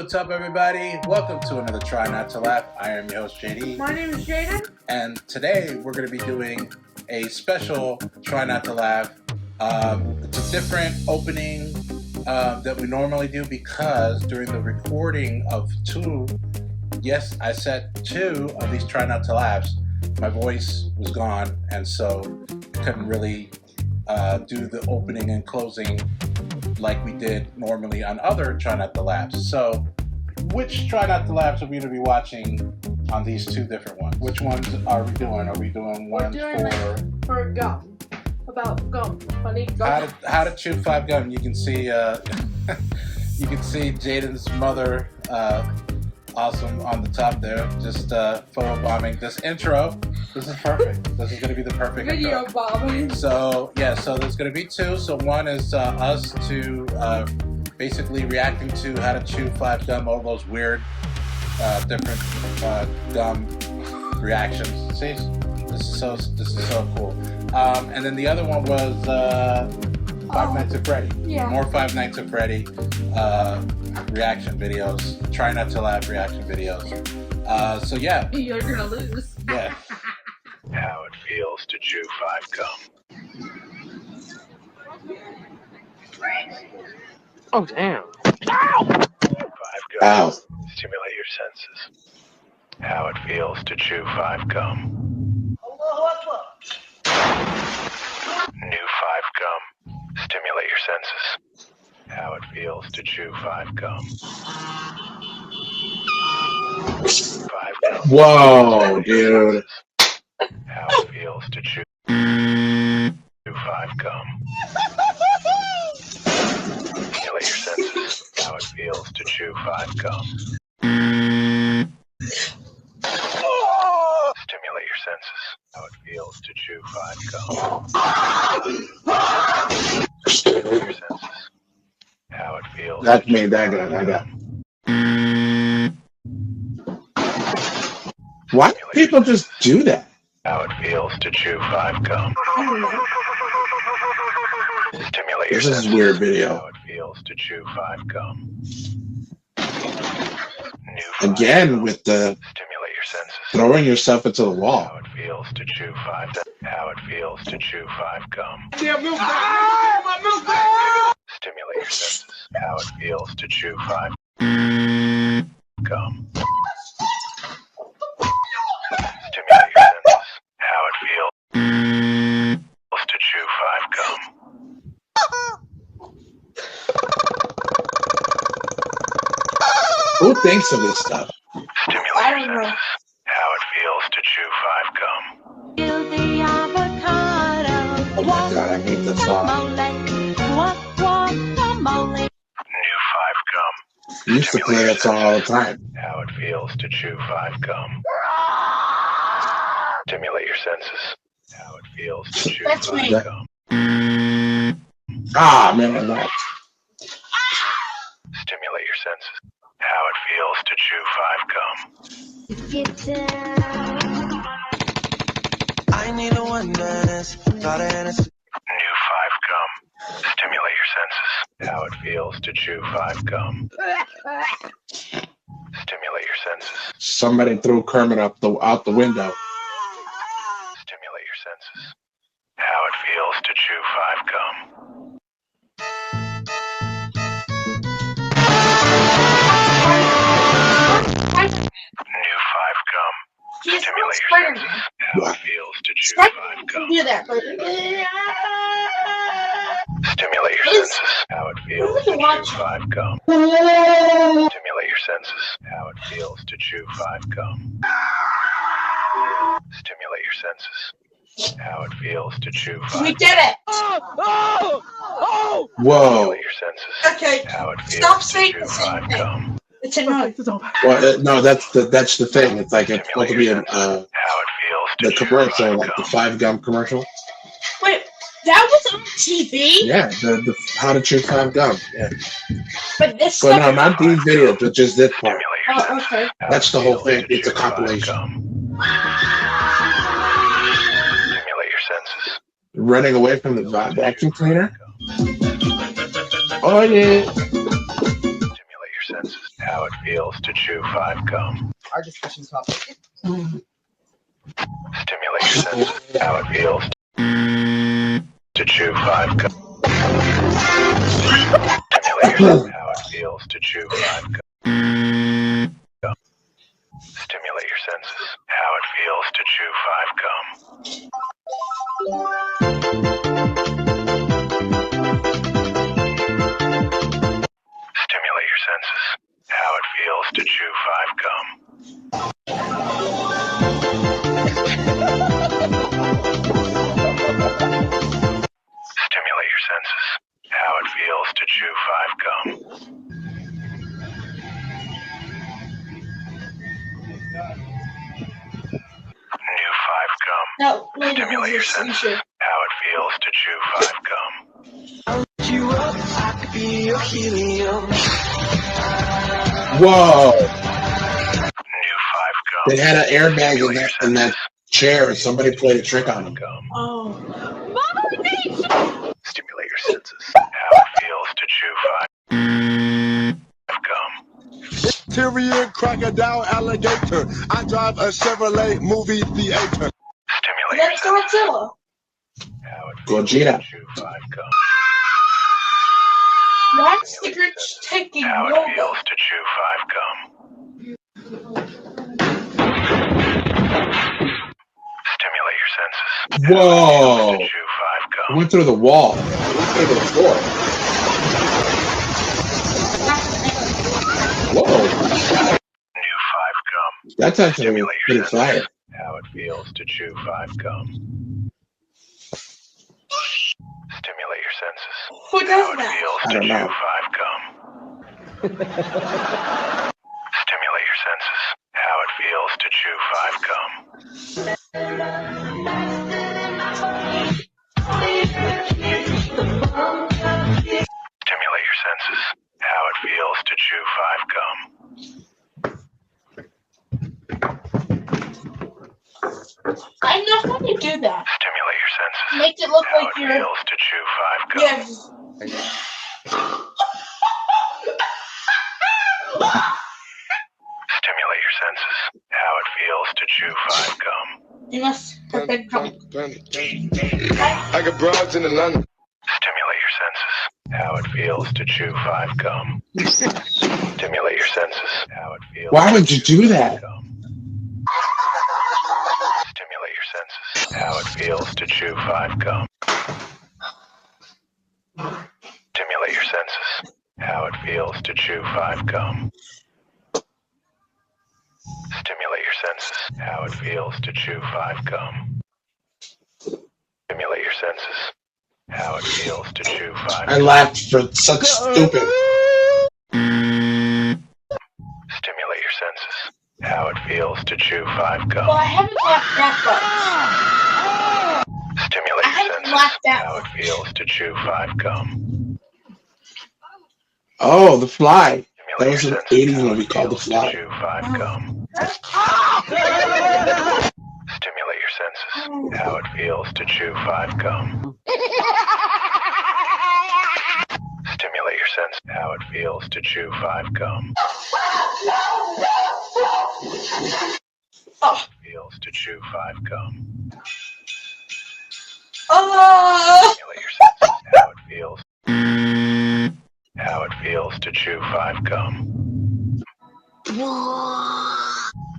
what's up, everybody? Welcome to another Try Not to Laugh. I am your host, JD. My name is Jaiden. And today we're going to be doing a special Try Not to Laugh. It's a different opening that we normally do because during the recording of I said two of these Try Not to Laughs, my voice was gone, and so I couldn't really do the opening and closing like we did normally on other Try Not to Laughs. So, which Try Not to Laughs are we going to be watching on these two different ones? Which ones are we doing? Are we doing ones for gum? About gum, funny gum. How to chew 5 gum? You can see you can see Jaiden's mother, awesome on the top there, just photo bombing this intro. This is perfect. This is going to be the perfect video bombing. So yeah, so there's going to be two. So one is us to basically reacting to how to chew 5 gum, all those weird different gum reactions. See, this is so cool. And then the other one was Five Nights at Freddy. Yeah. More Five Nights at Freddy reaction videos. Try Not to Laugh reaction videos. So yeah. You're gonna lose. Yeah. How it feels to chew 5 gum. Oh, damn. Ow! 5 gum. Ow. Stimulate your senses. How it feels to chew 5 gum. New 5 gum. Stimulate your senses. How it feels to chew 5 gum. 5 gum. Whoa, dude. How it feels to chew 5 gum. Stimulate your senses. How it feels to chew 5 gum. Stimulate your senses. How it feels to chew 5 gum. Stimulate your senses. How it feels. That's me. That guy. Why do people just do that? How it feels to chew 5 gum. Stimulate your This is senses. a weird video. How it feels to chew 5 gum. New 5 Again gum. with the Stimulate your senses. throwing yourself into the How wall. it feels to chew 5 gum. How it feels to chew 5 gum. Stimulate Stimulate your senses. How it feels to chew 5 gum. Stimulate your senses. How it feels to chew 5 gum. Who thinks of this stuff? Stimulate I your don't know. senses. How it feels to chew 5 gum. Oh my god, I hate this song. New 5 gum. I used to play that song all the time. How it feels to chew 5 gum. Stimulate your senses. How it feels to chew That's 5 me. gum. Ah, man, I'm not. Stimulate your senses. How it feels to chew 5 gum. I need a one dance. Got it in a New 5 gum. Stimulate your senses. How it feels to chew 5 gum. Stimulate your senses. Somebody threw Kermit out the window. Stimulate your senses. How it feels to chew 5 gum. New 5 gum. He's Stimulate your Spider-Man. senses. How it feels to chew Spider-Man 5 can gum. do that, but Stimulate your It's- senses. How it feels What to are you chew watching? 5 gum. Stimulate your senses. How it feels to chew 5 gum. Stimulate your senses. How it feels to chew 5 we gum. did it. Whoa. Stimulate your senses. Okay, How it feels stop to saying chew the same 5 thing. gum. It's annoying. Well, no, that's the thing. It's like it's supposed Stimulate to be your an, senses. How it feels to the chew commercial, 5 like the gum. 5 gum commercial. Wait, that was on TV? Yeah, the how to chew 5 gum. Yeah. But this But stuff. no, not these videos, but just this part. Stimulate your Oh, senses. okay. How That's it the whole feels thing. to It's a chew 5 compilation. gum. Stimulate your senses. Running away from the vacuum cleaner. Oh yeah. Stimulate your senses. How it feels to chew 5 gum. Our discussion topic. Stimulate your senses. How it feels to chew 5 gum. Stimulate your senses. How it feels to chew 5 gum. Stimulate your senses. How it feels to chew 5 gum. Stimulate your senses. How it feels to chew 5 gum. Stimulate your senses. How it feels to chew 5 gum. New 5 gum. Now, Stimulate your senses. How it feels to chew 5 gum. You up, I could be your helium. Whoa! New 5 gum. They had an airbag in that chair, and somebody played a trick on them. Gum. Oh. Mama, Stimulate your senses. How it feels to chew 5 gum. Tyrion, crocodile, alligator. I drive a Chevrolet movie theater. Stimulate your that's senses. Godzilla. How it feels Gojira. to chew 5 gum. That's the Grinch taking How it yoga. feels to chew 5 gum. Stimulate your senses. Whoa! To chew 5 I gum. went through the wall. I went through the floor. Whoa! New 5 gum. That's actually Stimulate your pretty fire. senses. How it feels to chew 5 gum. Stimulate your senses. Who How does it that? feels I to don't chew know. 5 gum. Stimulate your senses. How it feels to chew 5 gum. Stimulate your senses. How it feels to chew 5 gum. I know how to do that. Stimulate your senses. Make it look How like it you're. feels to chew 5 gum. Yeah. Stimulate your senses. How it feels to chew 5 gum. You must have been drunk. I got broads in Atlanta. Stimulate your senses. How it feels to chew 5 gum. Stimulate your senses. How it feels. Why would to you chew do 5 that? gum. Stimulate your senses. How it feels to chew 5 gum. Stimulate your senses. How it feels to chew 5 gum. Stimulate your senses. How it feels to chew 5 gum. Stimulate your senses. How it feels to chew 5 I gum. laughed for such stupid. Stimulate your senses. How it feels to chew 5 gum. Well, I haven't laughed that Stimulate I your haven't senses. laughed that How it much. feels to chew 5 gum. Oh, The Fly. That Stimulate was your an senses. 80s How movie it called The feels to Fly. chew 5 gum. Stimulate your senses. How it feels to chew 5 gum. Stimulate your sense. How it feels to chew 5 gum. Oh. Feels to chew 5 gum. Oh. Stimulate your senses. How it feels. How it feels to chew 5 gum.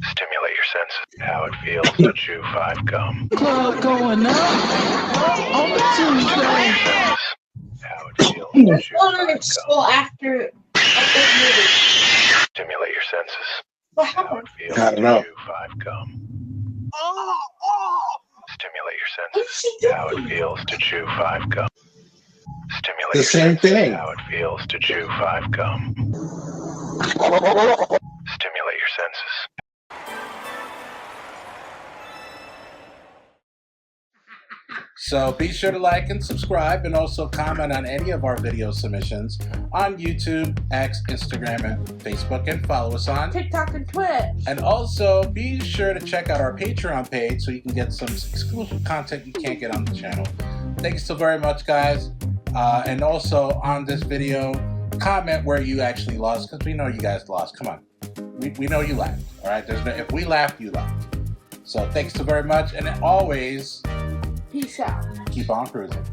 Stimulate your senses. How it feels to chew 5 gum. Club going up on a Tuesday. How it feels to chew Children 5 at gum. school after a big movie. Stimulate your senses. What How happened? it feels I don't know. to chew 5 gum. Stimulate your What senses. is she How it doing? feels to chew 5 gum. Stimulate The your same senses. thing. How it feels to chew 5 gum. Stimulate your senses. So be sure to like and subscribe, and also comment on any of our video submissions on YouTube, X, Instagram, and Facebook, and follow us on. TikTok and Twitch. And also be sure to check out our Patreon page so you can get some exclusive content you can't get on the channel. Thanks so very much, guys. And also on this video, comment where you actually lost, because we know you guys lost. Come on. we know you laughed. All right. If we laughed, you laughed. So thanks so very much, and always Peace out. keep on cruising.